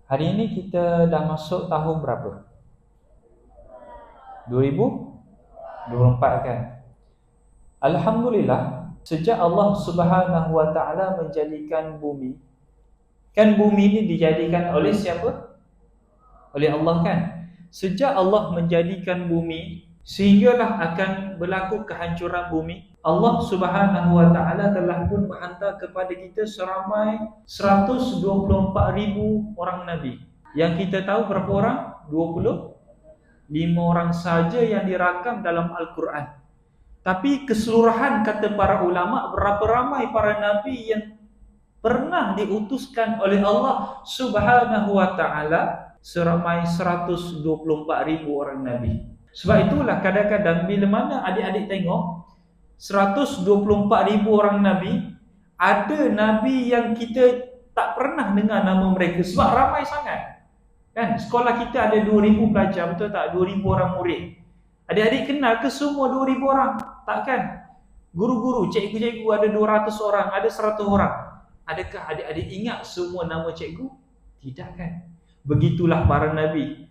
Hari ini kita dah masuk tahun berapa? 2024 kan? Alhamdulillah, sejak Allah Subhanahu wa taala menjadikan bumi, kan bumi ini dijadikan oleh siapa? Oleh Allah kan? Sejak Allah menjadikan bumi, sehinggalah akan berlaku kehancuran bumi, Allah Subhanahu wa taala telah pun menghantar kepada kita seramai 124,000 orang nabi. Yang kita tahu berapa orang? 25 orang saja yang dirakam dalam Al-Quran. Tapi keseluruhan kata para ulama, berapa ramai para nabi yang pernah diutuskan oleh Allah Subhanahu wa taala? Seramai 124,000 orang nabi. Sebab itulah kadang-kadang bila mana adik-adik tengok 124,000 orang nabi, ada nabi yang kita tak pernah dengar nama mereka sebab ramai sangat. Kan sekolah kita ada 2,000 pelajar, betul tak? 2,000 orang murid. Adik-adik kenal ke semua 2,000 orang? Takkan. Guru-guru, cikgu-cikgu ada 200 orang, ada 100 orang. Adakah adik-adik ingat semua nama cikgu? Tidak kan? Begitulah para nabi.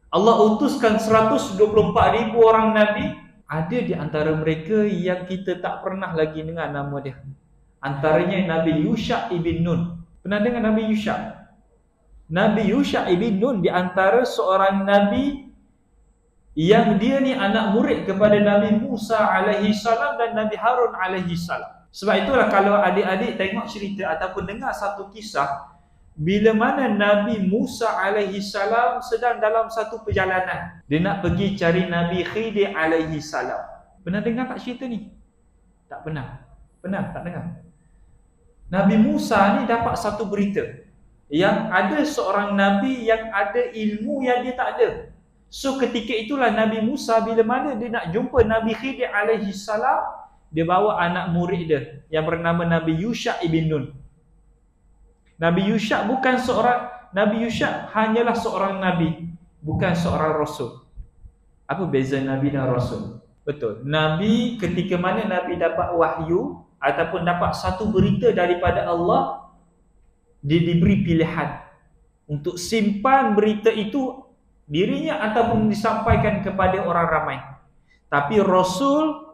Allah utuskan 124,000 orang nabi. Ada di antara mereka yang kita tak pernah lagi dengar nama dia. Antaranya Nabi Yusha ibn Nun. Pernah dengar Nabi Yusha? Nabi Yusha ibn Nun di antara seorang nabi yang dia ni anak murid kepada Nabi Musa alaihi salam dan Nabi Harun alaihi salam. Sebab itulah kalau adik-adik tengok cerita ataupun dengar satu kisah, bila mana Nabi Musa alaihi salam sedang dalam satu perjalanan, dia nak pergi cari Nabi Khidir alaihi salam. Pernah dengar tak cerita ni? Tak pernah. Pernah tak dengar? Nabi Musa ni dapat satu berita yang ada seorang nabi yang ada ilmu yang dia tak ada. So ketika itulah Nabi Musa bila mana dia nak jumpa Nabi Khidir alaihi salam, dia bawa anak murid dia yang bernama Nabi Yusha ibn Nun. Nabi Yusha bukan seorang, Nabi Yusha hanyalah seorang nabi, bukan seorang rasul. Apa beza nabi dan rasul? Betul. Nabi ketika mana Nabi dapat wahyu ataupun dapat satu berita daripada Allah, dia diberi pilihan untuk simpan berita itu dirinya ataupun disampaikan kepada orang ramai. Tapi Rasul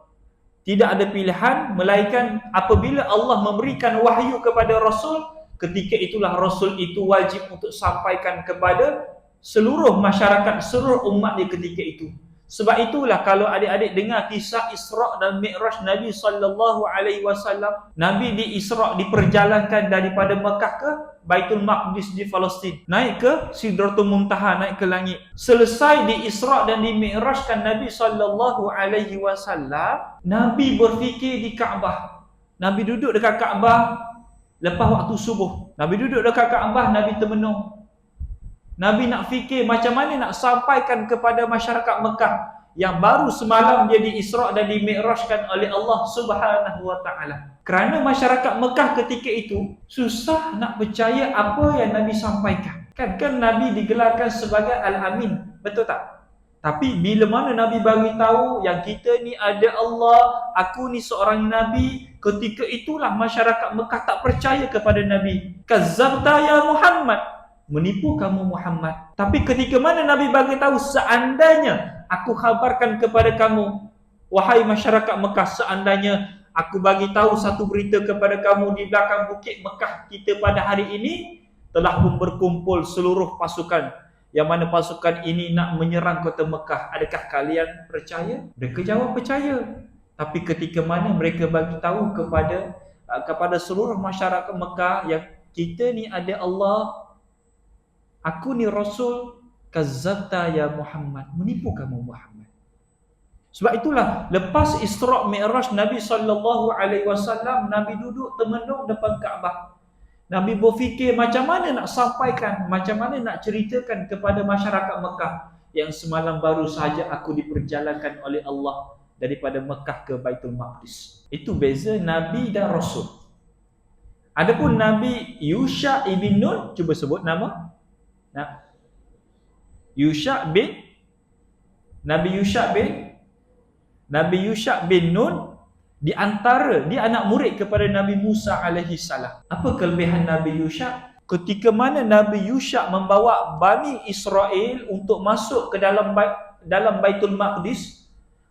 tidak ada pilihan, melainkan apabila Allah memberikan wahyu kepada Rasul, ketika itulah Rasul itu wajib untuk sampaikan kepada seluruh masyarakat, seluruh umat dia ketika itu. Sebab itulah kalau adik-adik dengar kisah Isra' dan Mi'raj Nabi sallallahu alaihi wasallam, Nabi di Isra' diperjalankan daripada Mekah ke Baitul Maqdis di Palestin, naik ke Sidratul Muntaha, naik ke langit. Selesai di Isra' dan di Mi'rajkan Nabi sallallahu alaihi wasallam, Nabi berfikir di Kaabah. Nabi duduk dekat Kaabah lepas waktu subuh. Nabi duduk dekat Kaabah, Nabi termenung. Nabi nak fikir macam mana nak sampaikan kepada masyarakat Mekah yang baru semalam dia di Isra' dan di Mi'rajkan oleh Allah Subhanahu wa taala. Kerana masyarakat Mekah ketika itu susah nak percaya apa yang Nabi sampaikan. Kan Nabi digelarkan sebagai Al-Amin, betul tak? Tapi bila mana Nabi bagi tahu yang kita ni ada Allah, aku ni seorang nabi, ketika itulah masyarakat Mekah tak percaya kepada Nabi. Kazzabta ya Muhammad, menipu kamu Muhammad. Tapi ketika mana Nabi bagi tahu, seandainya aku khabarkan kepada kamu, wahai masyarakat Mekah, seandainya aku bagi tahu satu berita kepada kamu, di belakang bukit Mekah kita pada hari ini telah pun berkumpul seluruh pasukan, yang mana pasukan ini nak menyerang kota Mekah. Adakah kalian percaya? Mereka jawab percaya. Tapi ketika mana mereka bagi tahu kepada seluruh masyarakat Mekah yang kita ni ada Allah, aku ni Rasul, kazzabta ya Muhammad, menipu kamu Muhammad. Sebab itulah lepas Isra' Mi'raj Nabi sallallahu alaihi wasallam, Nabi duduk termenung depan Kaabah. Nabi berfikir macam mana nak sampaikan, macam mana nak ceritakan kepada masyarakat Mekah yang semalam baru sahaja aku diperjalankan oleh Allah daripada Mekah ke Baitul Maqdis. Itu beza Nabi dan Rasul. Adapun Nabi Yusha ibn Nun, cuba sebut nama. Nabi Yusha bin Nun, di antara dia anak murid kepada Nabi Musa alaihi salam. Apa kelebihan Nabi Yusha? ketika mana Nabi Yusha membawa Bani Israel untuk masuk ke dalam Baitul Maqdis,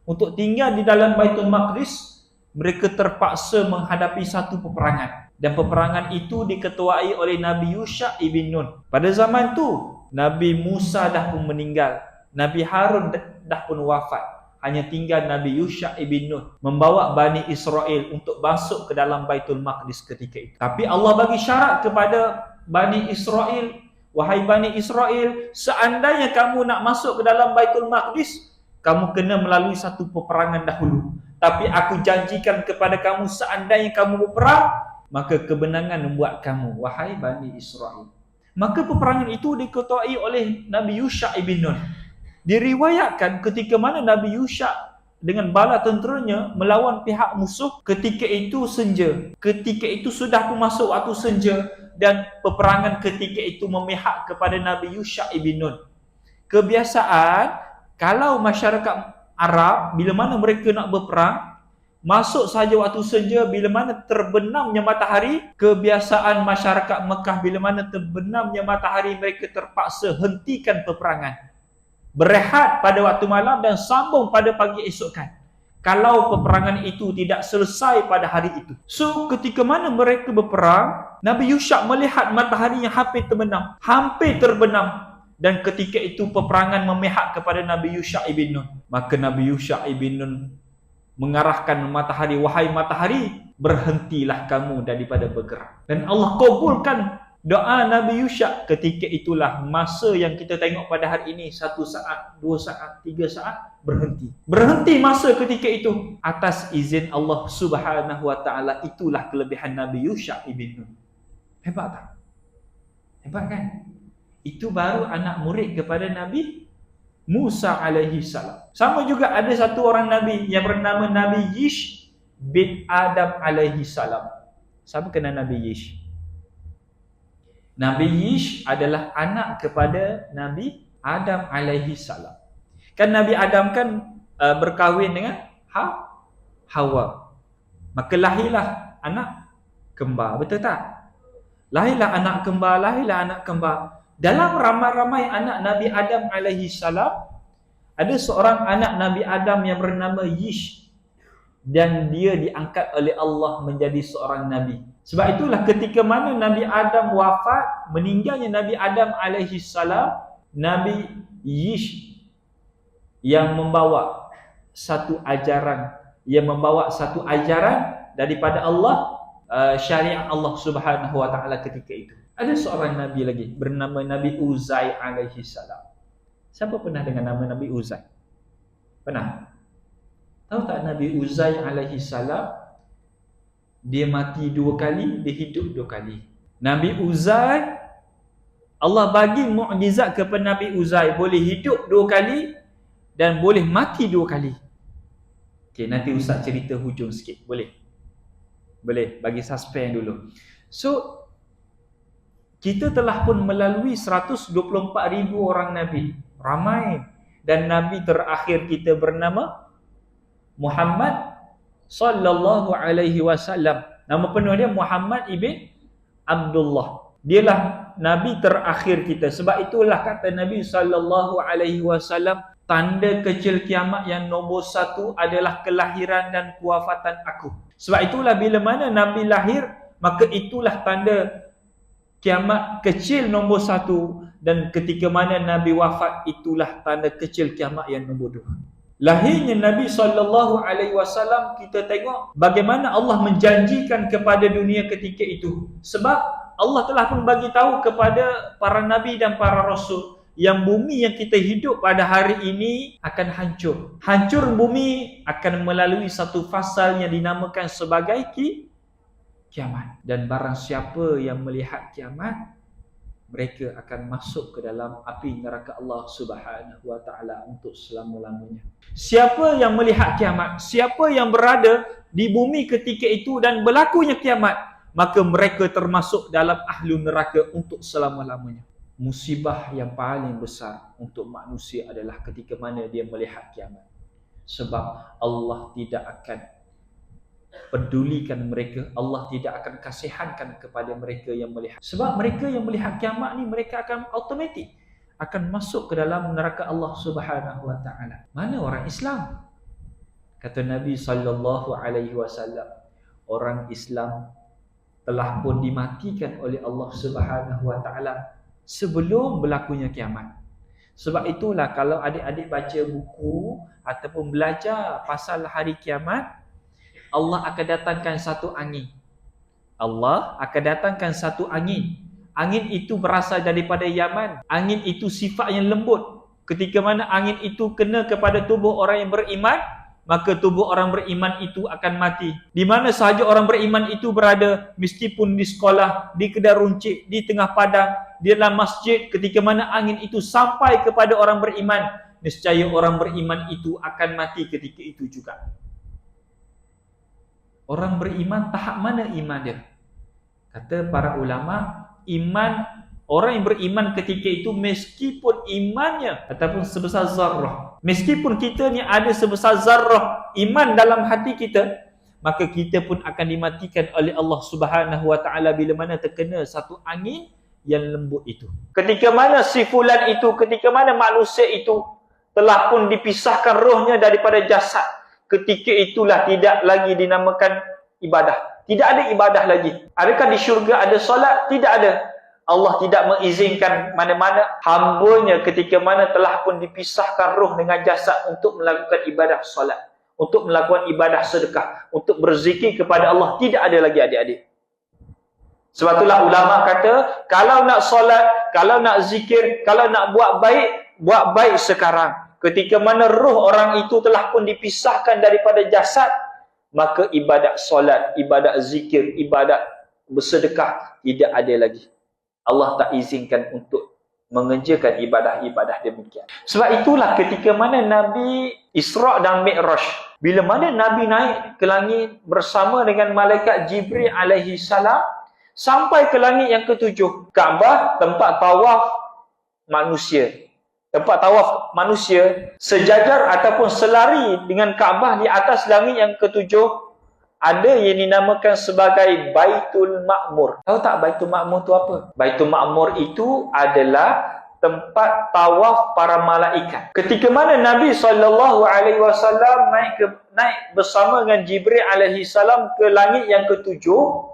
untuk tinggal di dalam Baitul Maqdis, mereka terpaksa menghadapi satu peperangan. Dan peperangan itu diketuai oleh Nabi Yusha ibn Nun. Pada zaman tu, Nabi Musa dah pun meninggal, Nabi Harun dah pun wafat. Hanya tinggal Nabi Yusha ibn Nun membawa Bani Israel untuk masuk ke dalam Baitul Maqdis ketika itu. Tapi Allah bagi syarat kepada Bani Israel, wahai Bani Israel, seandainya kamu nak masuk ke dalam Baitul Maqdis, kamu kena melalui satu peperangan dahulu. Tapi aku janjikan kepada kamu, seandainya kamu berperang, maka kebenangan membuat kamu, wahai Bani Israel. Maka peperangan itu diketuai oleh Nabi Yusha ibn Nun. Diriwayatkan ketika mana Nabi Yusha dengan bala tenteranya melawan pihak musuh, ketika itu senja. Ketika itu sudah pun masuk waktu senja, dan peperangan ketika itu memihak kepada Nabi Yusha ibn Nun. Kebiasaan, kalau masyarakat Arab, bila mana mereka nak berperang, masuk saja waktu senja, bila mana terbenamnya matahari, kebiasaan masyarakat Mekah, bila mana terbenamnya matahari, mereka terpaksa hentikan peperangan, berehat pada waktu malam dan sambung pada pagi esokan, kalau peperangan itu tidak selesai pada hari itu. So, ketika mana mereka berperang, Nabi Yusha melihat matahari yang hampir terbenam. Dan ketika itu peperangan memihak kepada Nabi Yusha ibn Nun. Maka Nabi Yusha ibn Nun mengarahkan matahari, wahai matahari, berhentilah kamu daripada bergerak. Dan Allah kabulkan doa Nabi Yusha. Ketika itulah masa yang kita tengok pada hari ini, 1 saat, 2 saat, 3 saat, berhenti masa ketika itu atas izin Allah Subhanahu wa taala. Itulah kelebihan Nabi Yusha ibn Nun. Hebat tak? Hebat kan? Itu baru anak murid kepada Nabi Musa alaihi salam. Sama juga ada satu orang Nabi yang bernama Nabi Yish bin Adam alaihi salam. Siapa kenal Nabi Yish? Nabi Yish adalah anak kepada Nabi Adam alaihi salam. Kan Nabi Adam kan berkahwin dengan Hawa. Maka lahirlah anak kembar, betul tak? Lahirlah anak kembar. Dalam ramai-ramai anak Nabi Adam alaihi salam, ada seorang anak Nabi Adam yang bernama Yish, dan dia diangkat oleh Allah menjadi seorang nabi. Sebab itulah ketika mana Nabi Adam wafat, meninggalnya Nabi Adam alaihi salam, Nabi Yish yang membawa satu ajaran daripada Allah, syariat Allah Subhanahu wa taala ketika itu. Ada seorang Nabi lagi bernama Nabi Uzai alaihi salam. Siapa pernah dengar nama Nabi Uzai? Pernah? Tahu tak Nabi Uzai alaihi salam, dia mati 2 kali, dia hidup 2 kali. Nabi Uzai, Allah bagi mukjizat kepada Nabi Uzai, boleh hidup 2 kali dan boleh mati 2 kali. Okey, nanti Ustaz cerita hujung sikit, boleh? Boleh, bagi suspend dulu. So, kita telah pun melalui 124,000 orang Nabi. Ramai. Dan Nabi terakhir kita bernama Muhammad sallallahu alaihi wasallam. Nama penuh dia Muhammad ibn Abdullah. Dialah Nabi terakhir kita. Sebab itulah kata Nabi sallallahu alaihi wasallam, tanda kecil kiamat yang nombor 1 adalah kelahiran dan kewafatan aku. Sebab itulah bila mana Nabi lahir, maka itulah tanda kiamat kecil nombor 1, dan ketika mana Nabi wafat, itulah tanda kecil kiamat yang nombor 2. Lahirnya Nabi SAW, kita tengok bagaimana Allah menjanjikan kepada dunia ketika itu. Sebab Allah telah pun bagi tahu kepada para Nabi dan para Rasul, yang bumi yang kita hidup pada hari ini akan hancur. Hancur bumi akan melalui satu fasal yang dinamakan sebagai kiamat. Dan barang siapa yang melihat kiamat, mereka akan masuk ke dalam api neraka Allah Subhanahu wa taala untuk selama-lamanya. Siapa yang melihat kiamat, siapa yang berada di bumi ketika itu dan berlakunya kiamat, maka mereka termasuk dalam ahlu neraka untuk selama-lamanya. Musibah yang paling besar untuk manusia adalah ketika mana dia melihat kiamat. Sebab Allah tidak akan pedulikan mereka, Allah tidak akan kasihankan kepada mereka yang melihat. Sebab mereka yang melihat kiamat ni, mereka akan automatik akan masuk ke dalam neraka Allah Subhanahu wa taala. Mana orang Islam? Kata Nabi sallallahu alaihi wasallam, orang Islam telah pun dimatikan oleh Allah Subhanahu wa taala sebelum berlakunya kiamat. Sebab itulah kalau adik-adik baca buku ataupun belajar pasal hari kiamat, Allah akan datangkan satu angin. Allah akan datangkan satu angin. Angin itu berasal daripada Yaman. Angin itu sifatnya lembut. Ketika mana angin itu kena kepada tubuh orang yang beriman, maka tubuh orang beriman itu akan mati. Di mana sahaja orang beriman itu berada, meskipun di sekolah, di kedai runcit, di tengah padang, di dalam masjid, ketika mana angin itu sampai kepada orang beriman, nescaya orang beriman itu akan mati ketika itu juga. Orang beriman tahap mana iman dia? Kata para ulama, iman orang yang beriman ketika itu meskipun imannya ataupun sebesar zarrah, meskipun kita ni ada sebesar zarrah iman dalam hati kita, maka kita pun akan dimatikan oleh Allah Subhanahu wa taala bila mana terkena satu angin yang lembut itu. Ketika mana si fulan itu, ketika mana manusia itu telah pun dipisahkan rohnya daripada jasad, ketika itulah tidak lagi dinamakan ibadah. Tidak ada ibadah lagi. Adakah di syurga ada solat? Tidak ada. Allah tidak mengizinkan mana-mana hambanya ketika mana telah pun dipisahkan roh dengan jasad untuk melakukan ibadah solat, untuk melakukan ibadah sedekah, untuk berzikir kepada Allah. Tidak ada lagi adik-adik. Sebab itulah ulama kata, kalau nak solat, kalau nak zikir, kalau nak buat baik sekarang. Ketika mana roh orang itu telah pun dipisahkan daripada jasad, maka ibadat solat, ibadat zikir, ibadat bersedekah tidak ada lagi. Allah tak izinkan untuk mengerjakan ibadah-ibadah demikian. Sebab itulah ketika mana Nabi Isra' dan Mi'raj, bila mana Nabi naik ke langit bersama dengan malaikat Jibril alaihi salam, sampai ke langit yang ketujuh, Kaabah, tempat tawaf manusia. Tempat tawaf manusia sejajar ataupun selari dengan Kaabah di atas langit yang ketujuh, ada yang dinamakan sebagai Baitul Ma'mur. Tahu tak Baitul Ma'mur tu apa? Baitul Ma'mur itu adalah tempat tawaf para malaikat. Ketika mana Nabi SAW naik bersama dengan Jibril alaihi salam ke langit yang ketujuh,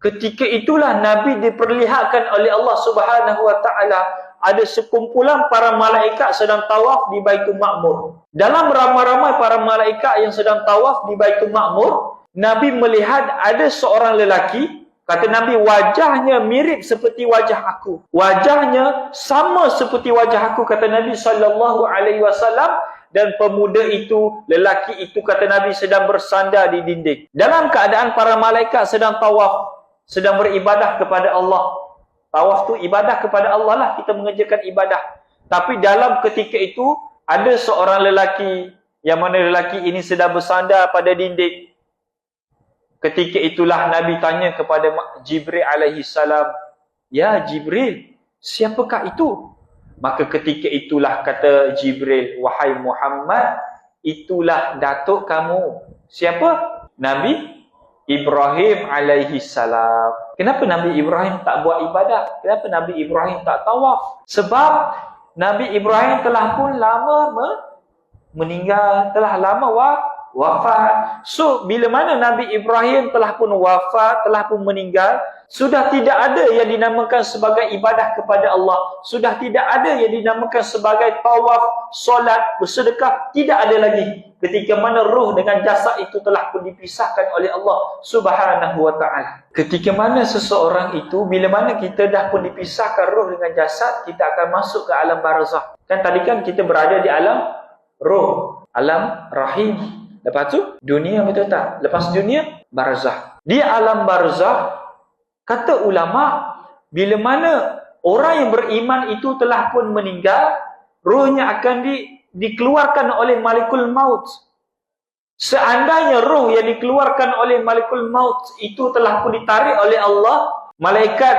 ketika itulah Nabi diperlihatkan oleh Allah Subhanahu wa taala ada sekumpulan para malaikat sedang tawaf di Baitul Ma'mur. Dalam ramai-ramai para malaikat yang sedang tawaf di Baitul Ma'mur, Nabi melihat ada seorang lelaki, kata Nabi, wajahnya mirip seperti wajah aku. Wajahnya sama seperti wajah aku, kata Nabi SAW. Dan pemuda itu, lelaki itu, kata Nabi, sedang bersandar di dinding. Dalam keadaan para malaikat sedang tawaf, sedang beribadah kepada Allah. Tawaf tu ibadah kepada Allah lah, kita mengerjakan ibadah. Tapi dalam ketika itu, ada seorang lelaki, yang mana lelaki ini sedang bersandar pada dinding. Ketika itulah Nabi tanya kepada Jibril alaihi salam, "Ya Jibril, siapakah itu?" Maka ketika itulah kata Jibril, "Wahai Muhammad, itulah datuk kamu." Siapa? Nabi Ibrahim alaihi salam. Kenapa Nabi Ibrahim tak buat ibadah? Kenapa Nabi Ibrahim tak tawaf? Sebab Nabi Ibrahim telah pun lama meninggal, telah lama wafat. So, bila mana Nabi Ibrahim telah pun wafat, telah pun meninggal, sudah tidak ada yang dinamakan sebagai ibadah kepada Allah. Sudah tidak ada yang dinamakan sebagai tawaf, solat, bersedekah. Tidak ada lagi. Ketika mana roh dengan jasad itu telah pun dipisahkan oleh Allah Subhanahu wa ta'ala. Ketika mana seseorang itu, bila mana kita dah pun dipisahkan roh dengan jasad, kita akan masuk ke alam barzakh. Kan tadi kan kita berada di alam roh, alam rahim. Lepas tu dunia, betul tak? Lepas dunia, barzakh. Di alam barzakh, kata ulama, bila mana orang yang beriman itu telah pun meninggal, rohnya akan dikeluarkan oleh Malikul Maut. Seandainya roh yang dikeluarkan oleh Malikul Maut itu telah pun ditarik oleh Allah, malaikat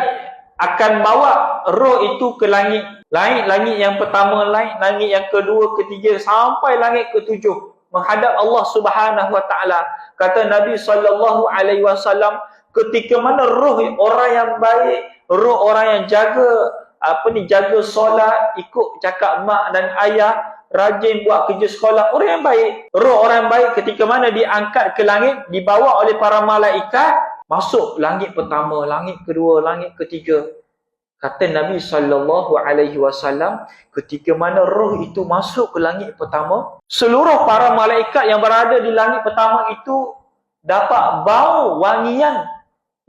akan bawa roh itu ke langit. Langit yang pertama, langit yang kedua, ketiga, sampai langit ketujuh. menghadap Allah Subhanahu wa taala. Kata Nabi sallallahu alaihi wasallam, ketika mana roh orang yang baik, roh orang yang jaga solat, ikut cakap mak dan ayah, rajin buat kerja sekolah, orang yang baik. Roh orang yang baik ketika mana diangkat ke langit, dibawa oleh para malaikat, masuk langit pertama, langit kedua, langit ketiga. Kata Nabi sallallahu alaihi wasallam, ketika mana roh itu masuk ke langit pertama, seluruh para malaikat yang berada di langit pertama itu dapat bau wangian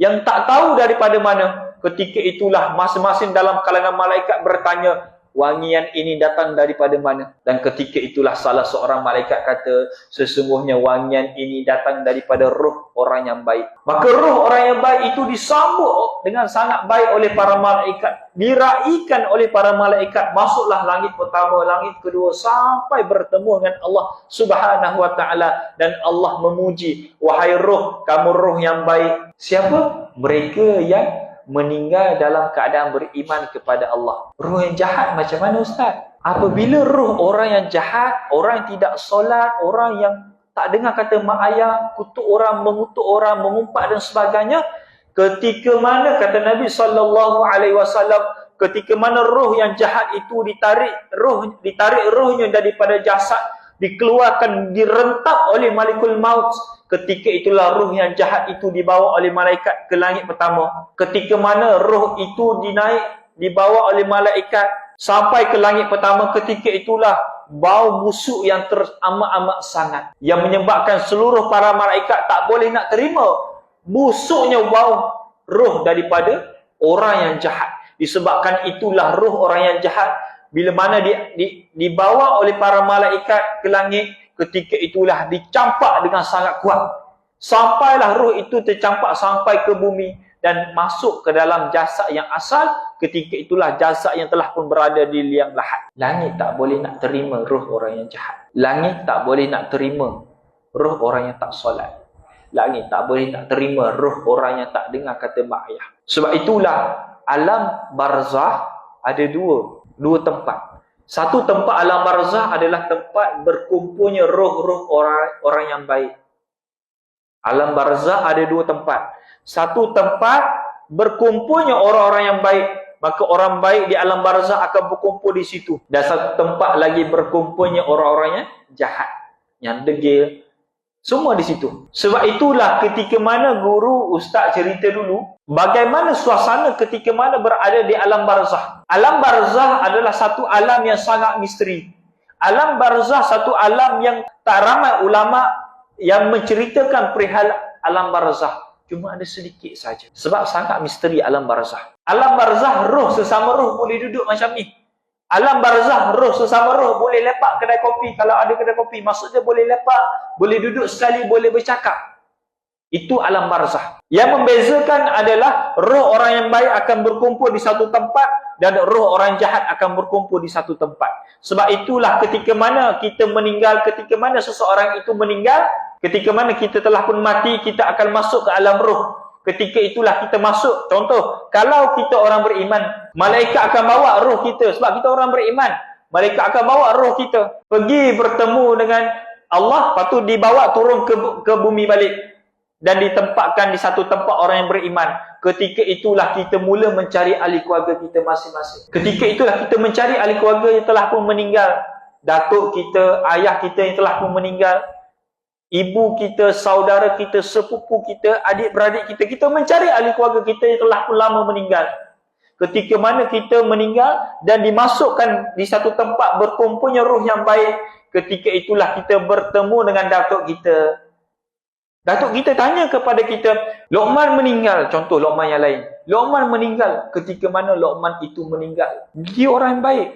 yang tak tahu daripada mana. Ketika itulah masing-masing dalam kalangan malaikat bertanya, wangian ini datang daripada mana? Dan ketika itulah salah seorang malaikat kata, sesungguhnya wangian ini datang daripada roh orang yang baik. Maka roh orang yang baik itu disambut dengan sangat baik oleh para malaikat, diraikan oleh para malaikat, masuklah langit pertama, langit kedua, sampai bertemu dengan Allah Subhanahu wa taala. Dan Allah memuji, wahai roh, kamu roh yang baik. Siapa? Mereka yang meninggal dalam keadaan beriman kepada Allah. Roh yang jahat macam mana, Ustaz? Apabila roh orang yang jahat, orang yang tidak solat, orang yang tak dengar kata mak ayah, kutuk orang, mengutuk orang, mengumpat dan sebagainya, ketika mana kata Nabi sallallahu alaihi wasallam, ketika mana roh yang jahat itu ditarik rohnya daripada jasad, dikeluarkan, direntak oleh Malikul Maut, ketika itulah roh yang jahat itu dibawa oleh malaikat ke langit pertama. Ketika mana roh itu dibawa oleh malaikat sampai ke langit pertama, ketika itulah bau busuk yang teramat-amat sangat, yang menyebabkan seluruh para malaikat tak boleh nak terima busuknya bau roh daripada orang yang jahat. Disebabkan itulah roh orang yang jahat, bila mana dibawa oleh para malaikat ke langit, ketika itulah dicampak dengan sangat kuat. Sampailah roh itu tercampak sampai ke bumi dan masuk ke dalam jasad yang asal. Ketika itulah jasad yang telah pun berada di liang lahat. Langit tak boleh nak terima roh orang yang jahat. Langit tak boleh nak terima roh orang yang tak solat. Langit tak boleh nak terima roh orang yang tak dengar kata mak ayah. Sebab itulah alam barzah ada dua tempat. Satu tempat alam barzah adalah tempat berkumpulnya roh-roh orang yang baik. Alam barzah ada dua tempat. Satu tempat berkumpulnya orang-orang yang baik, maka orang baik di alam barzah akan berkumpul di situ. Dan satu tempat lagi berkumpulnya orang-orang yang jahat, yang degil, semua di situ. Sebab itulah ketika mana guru ustaz cerita dulu, bagaimana suasana ketika mana berada di alam barzah. Alam barzah adalah satu alam yang sangat misteri. Alam barzah satu alam yang tak ramai ulama yang menceritakan perihal alam barzah. Cuma ada sedikit saja. Sebab sangat misteri alam barzah. Alam barzah, roh sesama roh boleh duduk macam ni. Alam barzah, roh sesama roh boleh lepak kedai kopi. Kalau ada kedai kopi, maksudnya boleh lepak, boleh duduk sekali, boleh bercakap. Itu alam barzah. Yang membezakan adalah roh orang yang baik akan berkumpul di satu tempat dan roh orang jahat akan berkumpul di satu tempat. Sebab itulah ketika mana kita meninggal, ketika mana seseorang itu meninggal, ketika mana kita telah pun mati, kita akan masuk ke alam roh. Ketika itulah kita masuk. Contoh, kalau kita orang beriman, malaikat akan bawa roh kita. Sebab kita orang beriman, malaikat akan bawa roh kita pergi bertemu dengan Allah, lepas tu dibawa turun ke bumi balik dan ditempatkan di satu tempat orang yang beriman. Ketika itulah kita mula mencari ahli keluarga kita masing-masing. Ketika itulah kita mencari ahli keluarga yang telah pun meninggal. Datuk kita, ayah kita yang telah pun meninggal, ibu kita, saudara kita, sepupu kita, adik-beradik kita. Kita mencari ahli keluarga kita yang telah pun lama meninggal. Ketika mana kita meninggal dan dimasukkan di satu tempat berkumpulnya roh yang baik, ketika itulah kita bertemu dengan datuk kita. Datuk kita tanya kepada kita, Luqman meninggal, contoh Luqman yang lain. Luqman meninggal, ketika mana Luqman itu meninggal? Dia orang yang baik.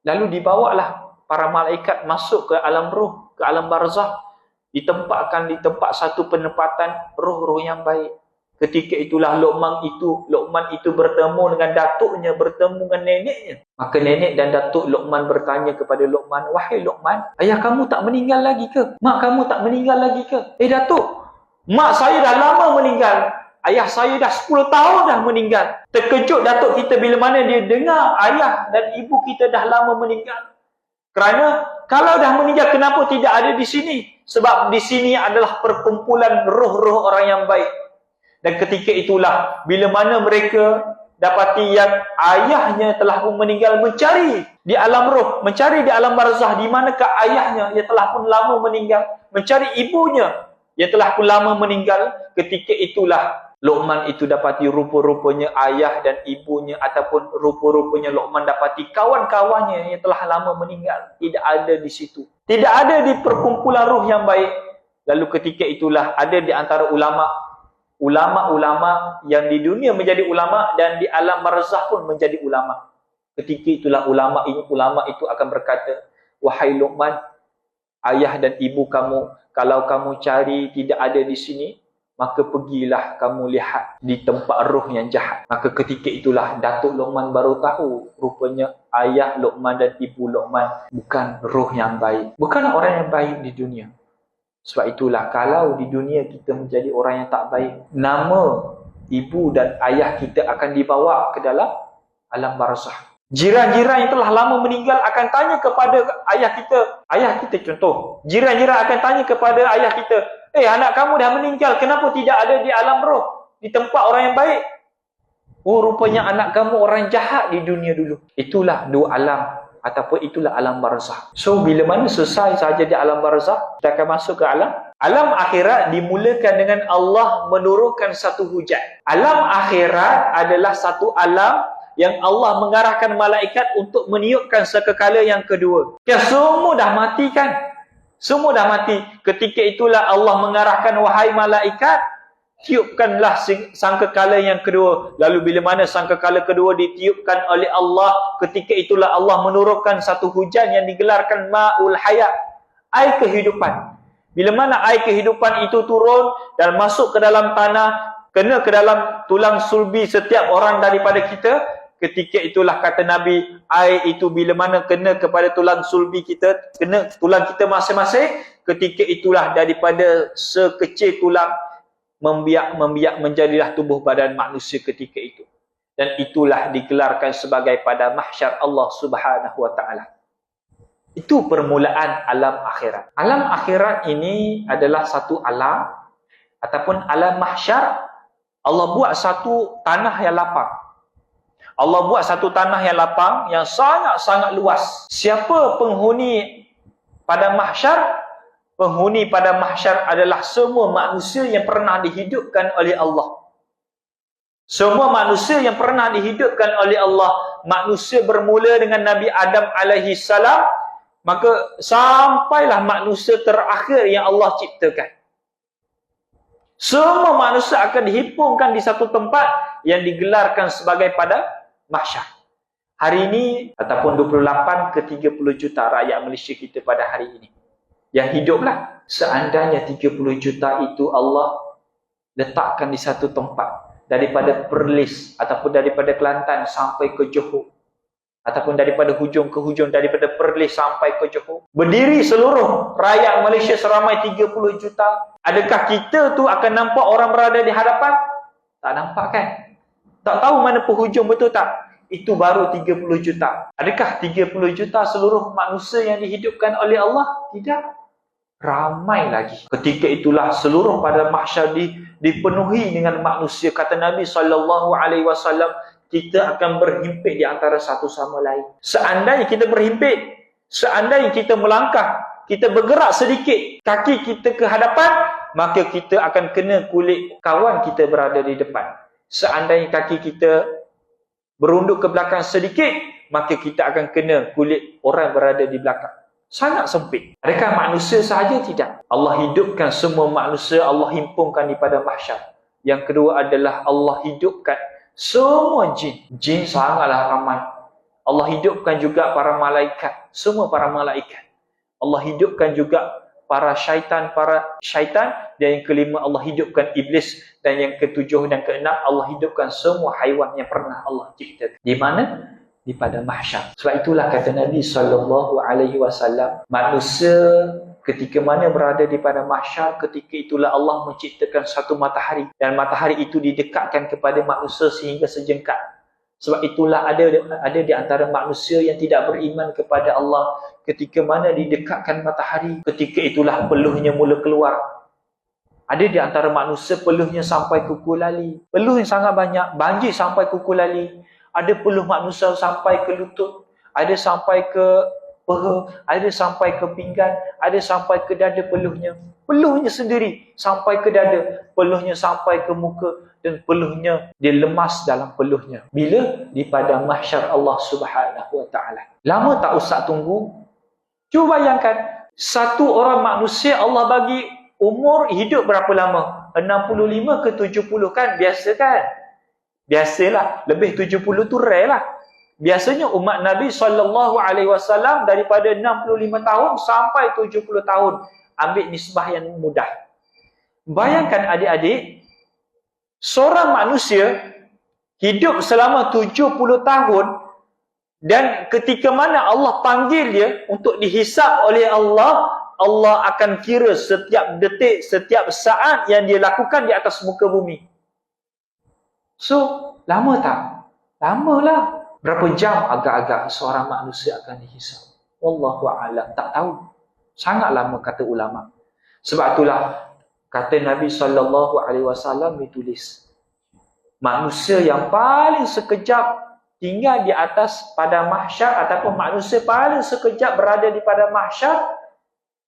Lalu dibawalah para malaikat masuk ke alam roh, ke alam barzah. Ditempatkan di tempat satu penempatan roh-roh yang baik. Ketika itulah Luqman itu bertemu dengan datuknya, bertemu dengan neneknya. Maka nenek dan datuk Luqman bertanya kepada Luqman, wahai Luqman, ayah kamu tak meninggal lagi ke? Mak kamu tak meninggal lagi ke? Datuk, mak saya dah lama meninggal. Ayah saya dah 10 tahun dah meninggal. Terkejut datuk kita bila mana dia dengar ayah dan ibu kita dah lama meninggal. Kerana kalau dah meninggal, kenapa tidak ada di sini? Sebab di sini adalah perkumpulan roh-roh orang yang baik. Dan ketika itulah, bila mana mereka dapati yang ayahnya telah pun meninggal, mencari di alam roh, mencari di alam barzah, di manakah ayahnya yang telah pun lama meninggal, mencari ibunya yang telah pun lama meninggal. Ketika itulah Luqman itu dapati rupa-rupanya ayah dan ibunya, ataupun rupa-rupanya Luqman dapati kawan-kawannya yang telah lama meninggal tidak ada di situ, tidak ada di perkumpulan ruh yang baik. Lalu ketika itulah ada di antara ulama-ulama yang di dunia menjadi ulama dan di alam barzah pun menjadi ulama. Ketika itulah ulama itu akan berkata, wahai Luqman, ayah dan ibu kamu kalau kamu cari tidak ada di sini, maka pergilah kamu lihat di tempat roh yang jahat. Maka ketika itulah Datuk Luqman baru tahu rupanya ayah Luqman dan ibu Luqman bukan roh yang baik, bukan orang yang baik di dunia. Sebab itulah kalau di dunia kita menjadi orang yang tak baik, nama ibu dan ayah kita akan dibawa ke dalam alam barzah. Jiran-jiran yang telah lama meninggal akan tanya kepada ayah kita contoh, jiran-jiran akan tanya kepada ayah kita, anak kamu dah meninggal, kenapa tidak ada di alam roh, di tempat orang yang baik? Oh, rupanya anak kamu orang jahat di dunia dulu. Itulah dua alam, ataupun itulah alam barzah. So, bila mana selesai saja di alam barzah, kita akan masuk ke alam akhirat. Dimulakan dengan Allah menurunkan satu hujan. Alam akhirat adalah satu alam yang Allah mengarahkan malaikat untuk meniupkan sekekala yang kedua. Semua dah mati kan? Semua dah mati. Ketika itulah Allah mengarahkan, wahai malaikat, tiupkanlah sangkakala yang kedua. Lalu bila mana sangkakala kedua ditiupkan oleh Allah, ketika itulah Allah menurunkan satu hujan yang digelarkan ma'ul hayat, air kehidupan. Bila mana air kehidupan itu turun dan masuk ke dalam tanah, kena ke dalam tulang sulbi setiap orang daripada kita, ketika itulah kata Nabi, air itu bila mana kena kepada tulang sulbi kita, kena tulang kita masing-masing, ketika itulah daripada sekecil tulang membiak menjadilah tubuh badan manusia ketika itu. Dan itulah digelarkan sebagai pada mahsyar Allah Subhanahu wa taala. Itu permulaan alam akhirat. Alam akhirat ini adalah satu alam ataupun alam mahsyar. Allah buat satu tanah yang lapang. Allah buat satu tanah yang lapang, yang sangat-sangat luas. Siapa penghuni pada mahsyar? Penghuni pada mahsyar adalah semua manusia yang pernah dihidupkan oleh Allah. Semua manusia yang pernah dihidupkan oleh Allah. Manusia bermula dengan Nabi Adam alaihi salam, maka sampailah manusia terakhir yang Allah ciptakan. Semua manusia akan dihimpunkan di satu tempat yang digelarkan sebagai pada mahsyar. Hari ini ataupun 28 ke 30 juta rakyat Malaysia kita pada hari ini yang hiduplah. Seandainya 30 juta itu Allah letakkan di satu tempat, daripada Perlis ataupun daripada Kelantan sampai ke Johor, ataupun daripada hujung ke hujung, daripada Perlis sampai ke Johor, berdiri seluruh rakyat Malaysia seramai 30 juta, adakah kita tu akan nampak orang berada di hadapan? Tak nampak kan? Tak tahu mana penghujung, betul tak? Itu baru 30 juta. Adakah 30 juta seluruh manusia yang dihidupkan oleh Allah? Tidak. Ramai lagi. Ketika itulah seluruh pada mahsyar dipenuhi dengan manusia. Kata Nabi SAW, kita akan berhimpit di antara satu sama lain. Seandainya kita berhimpit, seandainya kita melangkah, kita bergerak sedikit, kaki kita ke hadapan, maka kita akan kena kulit kawan kita berada di depan. Seandainya kaki kita berunduk ke belakang sedikit, maka kita akan kena kulit orang berada di belakang. Sangat sempit. Adakah manusia sahaja? Tidak. Allah hidupkan semua manusia, Allah himpunkan di pada mahsyar. Yang kedua adalah Allah hidupkan semua jin. Jin sangatlah ramai. Allah hidupkan juga para malaikat. Semua para malaikat. Allah hidupkan juga para syaitan. Dan yang kelima Allah hidupkan iblis. Dan yang ketujuh dan keenam Allah hidupkan semua haiwan yang pernah Allah ciptakan. Di mana? Di pada mahsyar. Sebab itulah kata Nabi SAW, manusia ketika mana berada di pada mahsyar, ketika itulah Allah menciptakan satu matahari. Dan matahari itu didekatkan kepada manusia sehingga sejengkal. Sebab itulah ada di antara manusia yang tidak beriman kepada Allah. Ketika mana didekatkan matahari, ketika itulah peluhnya mula keluar. Ada di antara manusia peluhnya sampai kuku lali. Peluh yang sangat banyak, banjir sampai kuku lali. Ada peluh manusia sampai ke lutut, ada sampai ke peha, ada sampai ke pinggan, ada sampai ke dada peluhnya. Peluhnya sendiri sampai ke dada, peluhnya sampai ke muka, dan peluhnya dia lemas dalam peluhnya. Bila? Di padang mahsyar Allah Subhanahu wa taala. Lama tak usah tunggu? Cuba bayangkan, satu orang manusia Allah bagi umur hidup berapa lama? 65 ke 70 kan? Biasa kan? Biasalah, lebih 70 tu rare lah. Biasanya umat Nabi SAW daripada 65 tahun sampai 70 tahun. Ambil nisbah yang mudah. Bayangkan adik-adik, seorang manusia hidup selama 70 tahun dan ketika mana Allah panggil dia untuk dihisap oleh Allah, Allah akan kira setiap detik, setiap saat yang dia lakukan di atas muka bumi. So, lama tak? Lamalah. Berapa jam agak-agak seorang manusia akan dihisap? Wallahu a'lam, tak tahu. Sangat lama kata ulama. Sebab itulah kata Nabi SAW ditulis, manusia yang paling sekejap tinggal di atas padang mahsyar ataupun manusia paling sekejap berada di padang mahsyar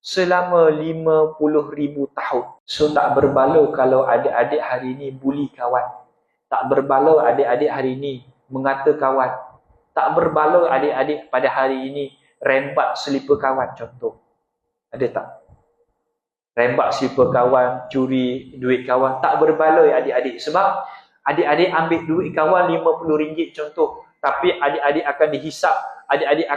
selama 50,000 tahun. So tak berbaloi kalau adik-adik hari ini bully kawan. Tak berbaloi adik-adik hari ini mengata kawan. Tak berbaloi adik-adik pada hari ini rembat selipar kawan contoh. Ada tak? Rembat selipar kawan, curi duit kawan. Tak berbaloi adik-adik. Sebab adik-adik ambil duit kawan RM50 contoh. Tapi adik-adik akan dihisap. Adik-adik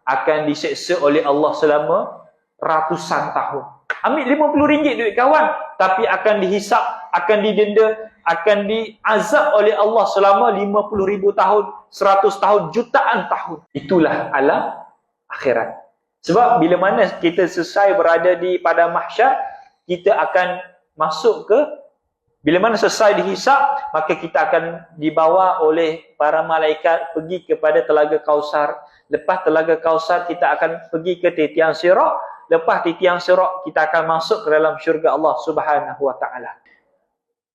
akan diseksa oleh Allah selama ratusan tahun. Ambil RM50 duit kawan. Tapi akan dihisap, akan didenda, akan diazab oleh Allah selama 50,000 tahun, 100 tahun, jutaan tahun. Itulah alam akhirat. Sebab bila mana kita selesai berada di padang mahsyar, kita akan masuk ke, bila mana selesai dihisap, maka kita akan dibawa oleh para malaikat pergi kepada telaga Kausar. Lepas telaga Kausar, kita akan pergi ke titian Sirat. Lepas titian Sirat, kita akan masuk ke dalam syurga Allah Subhanahu wa taala.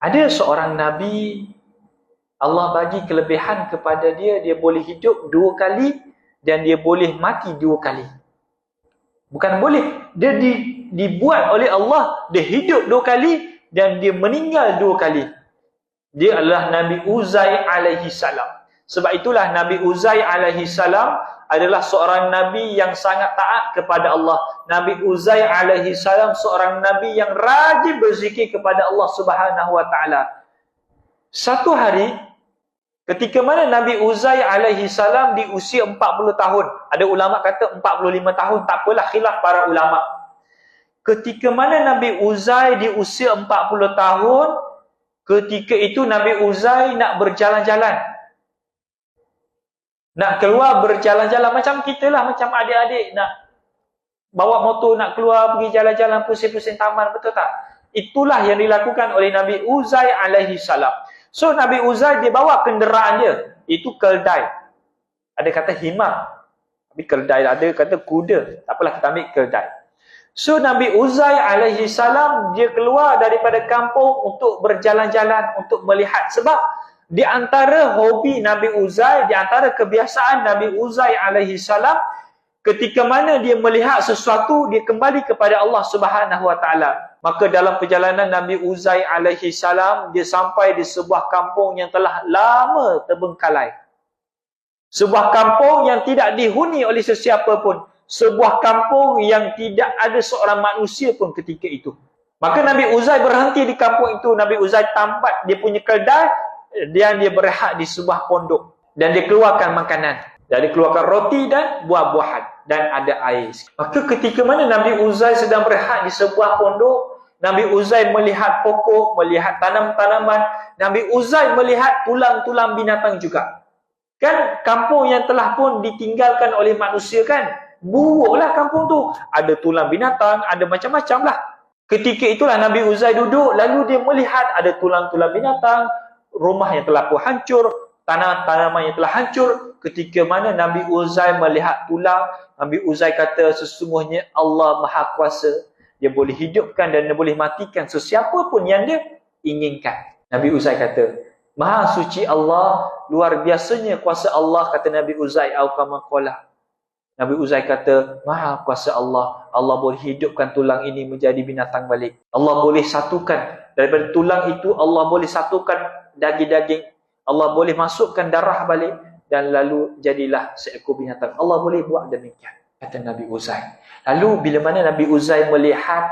Ada seorang Nabi, Allah bagi kelebihan kepada dia, dia boleh hidup 2 kali dan dia boleh mati 2 kali. Bukan boleh, dia dibuat oleh Allah, dia hidup 2 kali dan dia meninggal 2 kali. Dia adalah Nabi Uzai alaihi salam. Sebab itulah Nabi Uzai alaihi salam adalah seorang Nabi yang sangat taat kepada Allah. Nabi Uzai alaihi salam seorang Nabi yang rajin berzikir kepada Allah Subhanahu wa taala. Satu hari, ketika mana Nabi Uzai alaihi salam di usia 40 tahun. Ada ulama kata 45 tahun, tak apalah, khilaf para ulama. Ketika mana Nabi Uzai di usia 40 tahun, ketika itu Nabi Uzai nak berjalan-jalan. Nak keluar berjalan-jalan macam kita lah, macam adik-adik nak bawa motor, nak keluar pergi jalan-jalan pusing-pusing taman, betul tak? Itulah yang dilakukan oleh Nabi Uzai alaihi salam. So Nabi Uzai dia bawa kenderaan dia, itu keldai. Ada kata himar, tapi keldai ada kata kuda. Tak apalah, kita ambil keldai. So Nabi Uzai alaihi salam dia keluar daripada kampung untuk berjalan-jalan, untuk melihat. Sebab di antara hobi Nabi Uzai, di antara kebiasaan Nabi Uzai alaihi salam, ketika mana dia melihat sesuatu, dia kembali kepada Allah Subhanahu wa taala. Maka dalam perjalanan Nabi Uzai alaihi salam, dia sampai di sebuah kampung yang telah lama terbengkalai. Sebuah kampung yang tidak dihuni oleh sesiapa pun. Sebuah kampung yang tidak ada seorang manusia pun ketika itu. Maka Nabi Uzai berhenti di kampung itu. Nabi Uzai tambat dia punya keldai dan dia berehat di sebuah pondok. Dan dia keluarkan makanan. Dan dia keluarkan roti dan buah-buahan. Dan ada air. Maka ketika mana Nabi Uzai sedang berehat di sebuah pondok, Nabi Uzai melihat pokok, melihat tanam-tanaman. Nabi Uzai melihat tulang-tulang binatang juga. Kan kampung yang telah pun ditinggalkan oleh manusia kan. Buruklah kampung tu. Ada tulang binatang, ada macam-macam lah. Ketika itulah Nabi Uzai duduk, lalu dia melihat ada tulang-tulang binatang, rumah yang telah pun hancur, Tanaman yang telah hancur. Ketika mana Nabi Uzai melihat tulang, Nabi Uzai kata, sesungguhnya Allah Maha Kuasa. Dia boleh hidupkan dan dia boleh matikan sesiapa pun yang dia inginkan. Nabi Uzai kata, Maha suci Allah, luar biasanya kuasa Allah, kata Nabi Uzai, au kama qala. Nabi Uzai kata, Maha kuasa Allah, Allah boleh hidupkan tulang ini menjadi binatang balik. Allah boleh satukan daripada tulang itu, Allah boleh satukan daging-daging, Allah boleh masukkan darah balik dan lalu jadilah seekor binatang. Allah boleh buat demikian, kata Nabi Uzai. Lalu bila mana Nabi Uzai melihat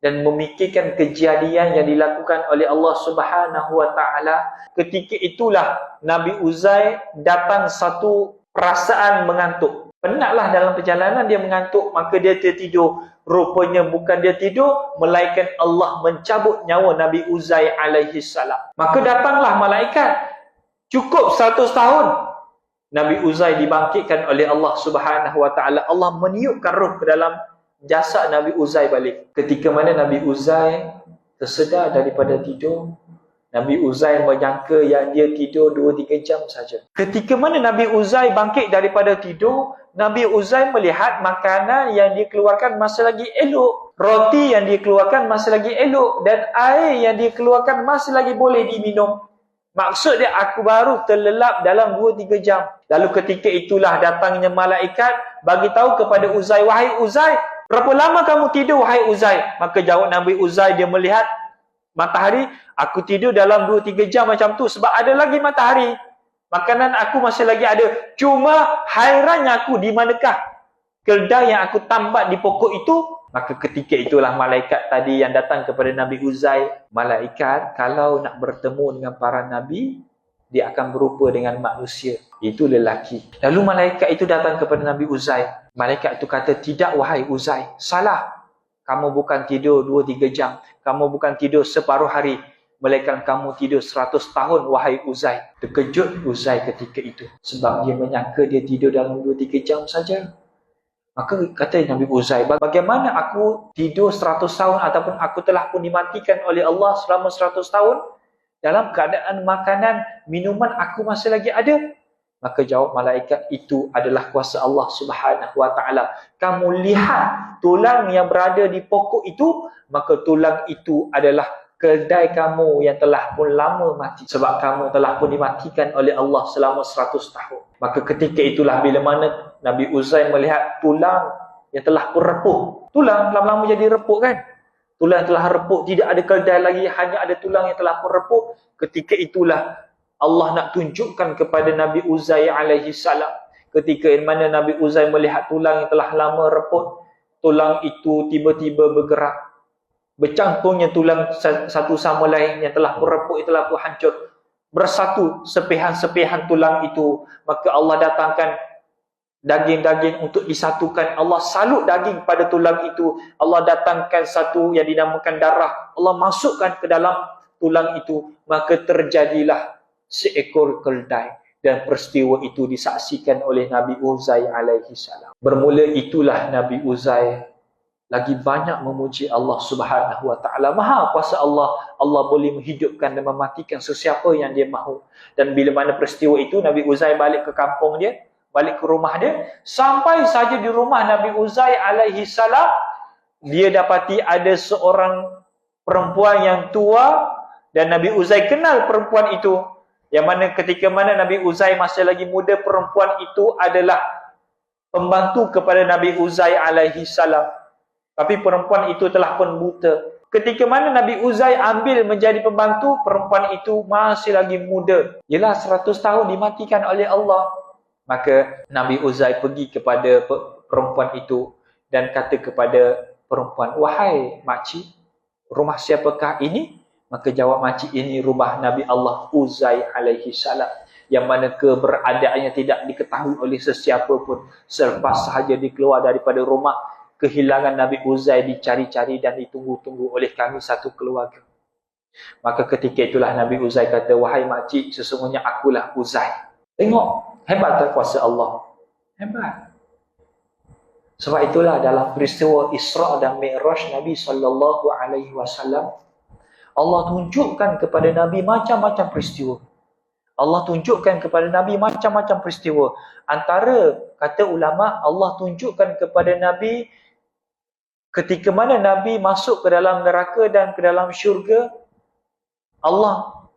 dan memikirkan kejadian yang dilakukan oleh Allah Subhanahu wa taala, ketika itulah Nabi Uzai datang satu perasaan mengantuk. Penatlah dalam perjalanan dia mengantuk, maka dia tertidur. Rupanya bukan dia tidur, melainkan Allah mencabut nyawa Nabi Uzai alaihi salam. Maka datanglah malaikat. Cukup 100 tahun. Nabi Uzai dibangkitkan oleh Allah Subhanahu wa taala. Allah meniupkan roh ke dalam jasad Nabi Uzai balik. Ketika mana Nabi Uzai tersedar daripada tidur, Nabi Uzai menyangka yang dia tidur 2-3 jam saja. Ketika mana Nabi Uzai bangkit daripada tidur, Nabi Uzai melihat makanan yang dikeluarkan masih lagi elok. Roti yang dikeluarkan masih lagi elok. Dan air yang dikeluarkan masih lagi boleh diminum. Maksud dia, aku baru terlelap dalam 2-3 jam. Lalu ketika itulah datangnya malaikat bagi tahu kepada Uzai, wahai Uzai, berapa lama kamu tidur wahai Uzai? Maka jawab Nabi Uzai, dia melihat matahari, aku tidur dalam 2-3 jam macam tu sebab ada lagi matahari. Makanan aku masih lagi ada. Cuma hairannya aku, di manakah keldai yang aku tambat di pokok itu? Maka ketika itulah malaikat tadi yang datang kepada Nabi Uzai. Malaikat kalau nak bertemu dengan para nabi, dia akan berupa dengan manusia. Itu lelaki. Lalu malaikat itu datang kepada Nabi Uzai. Malaikat itu kata, tidak wahai Uzai, salah. Kamu bukan tidur 2-3 jam. Kamu bukan tidur separuh hari. Melainkan kamu tidur 100 tahun wahai Uzai. Terkejut Uzai ketika itu. Sebab dia menyangka dia tidur dalam 2-3 jam saja. Maka kata Nabi Uzai, bagaimana aku tidur 100 tahun ataupun aku telah pun dimatikan oleh Allah selama 100 tahun dalam keadaan makanan, minuman aku masih lagi ada? Maka jawab malaikat, itu adalah kuasa Allah Subhanahu wa taala. Kamu lihat tulang yang berada di pokok itu, maka tulang itu adalah keldai kamu yang telah pun lama mati. Sebab kamu telah pun dimatikan oleh Allah selama 100 tahun. Maka ketika itulah bila mana Nabi Uzai melihat tulang yang telah pun repuk. Tulang lama-lama jadi repuk kan? Tulang yang telah repuk, tidak ada keldai lagi, hanya ada tulang yang telah pun repuk. Ketika itulah Allah nak tunjukkan kepada Nabi Uzai alaihi salam. Ketika mana Nabi Uzai melihat tulang yang telah lama reput, tulang itu tiba-tiba bergerak. Bercampurnya tulang satu sama lain yang telah pun reput, yang telah pun hancur. Bersatu sepihan-sepihan tulang itu. Maka Allah datangkan daging-daging untuk disatukan. Allah salut daging pada tulang itu. Allah datangkan satu yang dinamakan darah. Allah masukkan ke dalam tulang itu. Maka terjadilah seekor keldai. Dan peristiwa itu disaksikan oleh Nabi Uzai alaihi salam. Bermula itulah Nabi Uzai lagi banyak memuji Allah Subhanahu wa taala. Maha kuasa Allah. Allah boleh menghidupkan dan mematikan sesiapa yang dia mahu. Dan bila mana peristiwa itu, Nabi Uzai balik ke kampung dia, balik ke rumah dia. Sampai saja di rumah Nabi Uzai alaihi salam, dia dapati ada seorang perempuan yang tua. Dan Nabi Uzai kenal perempuan itu. Yang mana ketika mana Nabi Uzai masih lagi muda, perempuan itu adalah pembantu kepada Nabi Uzai alaihi salam. Tapi perempuan itu telah pun buta. Ketika mana Nabi Uzai ambil menjadi pembantu, perempuan itu masih lagi muda. Yelah 100 tahun dimatikan oleh Allah. Maka Nabi Uzai pergi kepada perempuan itu dan kata kepada perempuan, wahai makcik, rumah siapakah ini? Maka jawab makcik, ini rumah Nabi Allah Uzai alaihi salam. Yang mana keberadaannya tidak diketahui oleh sesiapa pun. Selepas sahaja dikeluar daripada rumah, kehilangan Nabi Uzai dicari-cari dan ditunggu-tunggu oleh kami satu keluarga. Maka ketika itulah Nabi Uzai kata, wahai makcik, sesungguhnya akulah Uzai. Tengok, hebat tak kuasa Allah? Hebat. Sebab itulah dalam peristiwa Isra' dan Mi'raj Nabi SAW, Allah tunjukkan kepada Nabi macam-macam peristiwa. Allah tunjukkan kepada Nabi macam-macam peristiwa. Antara, kata ulama, Allah tunjukkan kepada Nabi ketika mana Nabi masuk ke dalam neraka dan ke dalam syurga, Allah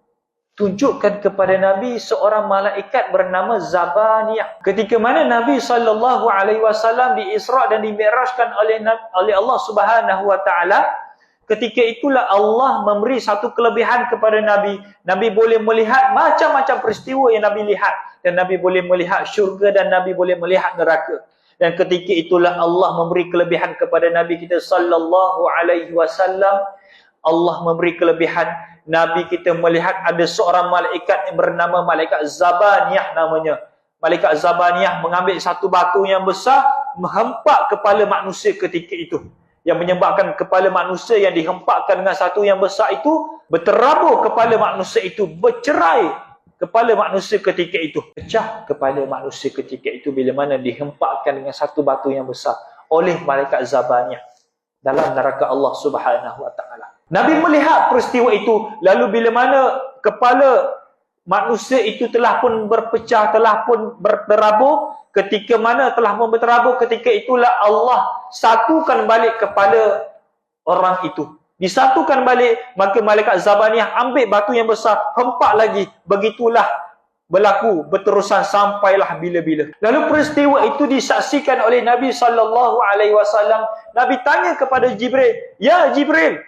tunjukkan kepada Nabi seorang malaikat bernama Zabaniyah. Ketika mana Nabi SAW di Isra' dan di Mi'rajkan oleh Allah Subhanahu Wa Taala, ketika itulah Allah memberi satu kelebihan kepada Nabi. Nabi boleh melihat macam-macam peristiwa yang Nabi lihat. Dan Nabi boleh melihat syurga dan Nabi boleh melihat neraka. Dan ketika itulah Allah memberi kelebihan kepada Nabi kita sallallahu alaihi wasallam. Allah memberi kelebihan Nabi kita melihat ada seorang malaikat yang bernama malaikat Zabaniyah namanya. Malaikat Zabaniyah mengambil satu batu yang besar, menghempak kepala manusia ketika itu. Yang menyebabkan kepala manusia yang dihempakkan dengan satu yang besar itu, berterabur kepala manusia itu, bercerai kepala manusia ketika itu. Pecah kepala manusia ketika itu bila mana dihempakkan dengan satu batu yang besar oleh malaikat Zabaniyah dalam neraka Allah Subhanahu Wa Taala. Nabi melihat peristiwa itu, lalu bila mana kepala manusia itu telah pun berpecah, telah pun berterabur, ketika mana telah pun berterabur, ketika itulah Allah satukan balik kepala orang itu. Disatukan balik, maka malaikat Zabaniyah ambil batu yang besar, hempak lagi. Begitulah berlaku berterusan sampailah bila-bila. Lalu peristiwa itu disaksikan oleh Nabi SAW. Nabi tanya kepada Jibril, "Ya Jibril,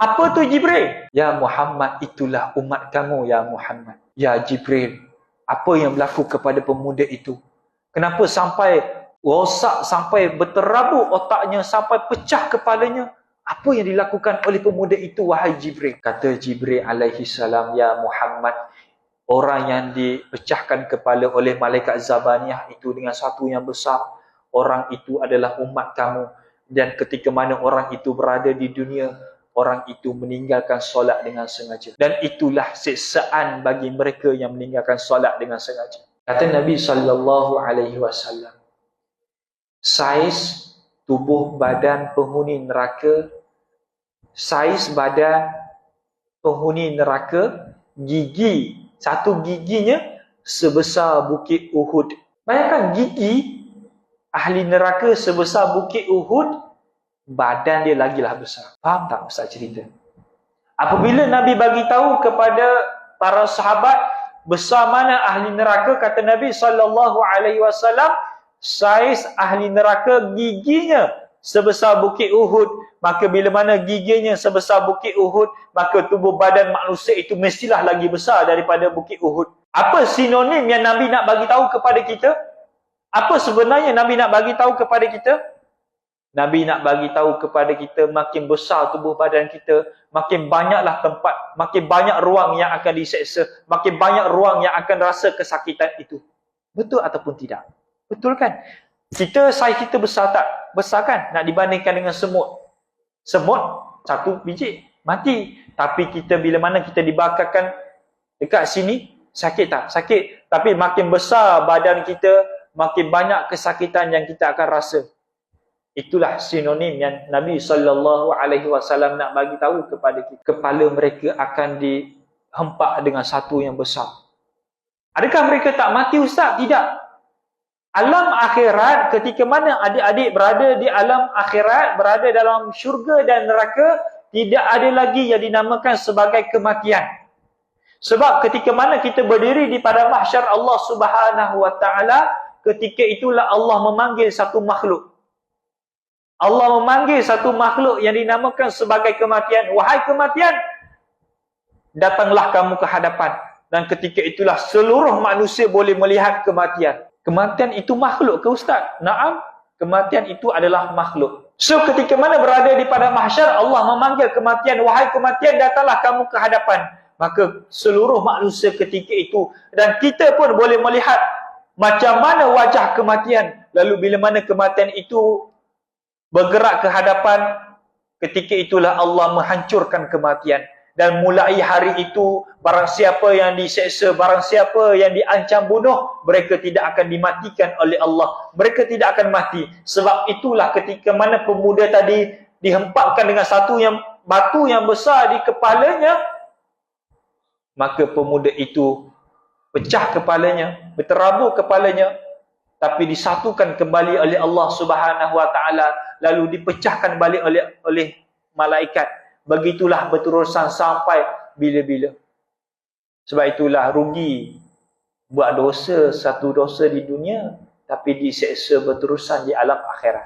apa tu Jibril?" "Ya Muhammad, itulah umat kamu ya Muhammad." "Ya Jibril, apa yang berlaku kepada pemuda itu? Kenapa sampai rosak, sampai berterabur otaknya, sampai pecah kepalanya? Apa yang dilakukan oleh pemuda itu wahai Jibril?" Kata Jibril alaihi salam, "Ya Muhammad, orang yang dipecahkan kepala oleh malaikat Zabaniyah itu dengan satu yang besar, orang itu adalah umat kamu. Dan ketika mana orang itu berada di dunia, orang itu meninggalkan solat dengan sengaja. Dan itulah siksaan bagi mereka yang meninggalkan solat dengan sengaja." Kata Nabi SAW, saiz tubuh badan penghuni neraka, saiz badan penghuni neraka, gigi, satu giginya sebesar bukit Uhud. Bayangkan gigi ahli neraka sebesar bukit Uhud, badan dia lagilah besar. Faham tak Ustaz cerita? Apabila Nabi bagi tahu kepada para sahabat besar mana ahli neraka, kata Nabi SAW, saiz ahli neraka giginya sebesar bukit Uhud. Maka bila mana giginya sebesar bukit Uhud, maka tubuh badan manusia itu mestilah lagi besar daripada bukit Uhud. Apa sinonim yang Nabi nak bagi tahu kepada kita? Apa sebenarnya Nabi nak bagi tahu kepada kita? Nabi nak bagi tahu kepada kita, makin besar tubuh badan kita, makin banyaklah tempat, makin banyak ruang yang akan diseksa, makin banyak ruang yang akan rasa kesakitan itu. Betul ataupun tidak? Betul kan? Saiz kita besar tak? Besar kan? Nak dibandingkan dengan semut. Semut, satu biji, mati. Tapi kita bila mana kita dibakarkan dekat sini, sakit tak? Sakit. Tapi makin besar badan kita, makin banyak kesakitan yang kita akan rasa. Itulah sinonim yang Nabi SAW nak bagi tahu kepada kita. Kepala mereka akan dihempak dengan satu yang besar. Adakah mereka tak mati Ustaz? Tidak. Alam akhirat, ketika mana adik-adik berada di alam akhirat, berada dalam syurga dan neraka, tidak ada lagi yang dinamakan sebagai kematian. Sebab ketika mana kita berdiri di padang mahsyar Allah Subhanahu Wa Taala, ketika itulah Allah memanggil satu makhluk. Allah memanggil satu makhluk yang dinamakan sebagai kematian. "Wahai kematian, datanglah kamu ke hadapan." Dan ketika itulah seluruh manusia boleh melihat kematian. Kematian itu makhluk ke Ustaz? Naam, kematian itu adalah makhluk. So ketika mana berada di padang mahsyar, Allah memanggil kematian, "Wahai kematian, datanglah kamu ke hadapan." Maka seluruh manusia ketika itu, dan kita pun boleh melihat macam mana wajah kematian. Lalu bila mana kematian itu bergerak ke hadapan, ketika itulah Allah menghancurkan kematian. Dan mulai hari itu, barang siapa yang diseksa, barang siapa yang diancam bunuh, mereka tidak akan dimatikan oleh Allah. Mereka tidak akan mati. Sebab itulah ketika mana pemuda tadi dihempakkan dengan satu yang batu yang besar di kepalanya, maka pemuda itu pecah kepalanya, berterabur kepalanya, tapi disatukan kembali oleh Allah Subhanahu wa taala, lalu dipecahkan balik oleh malaikat. Begitulah berterusan sampai bila-bila. Sebab itulah rugi buat dosa, satu dosa di dunia tapi diseksa berterusan di alam akhirat.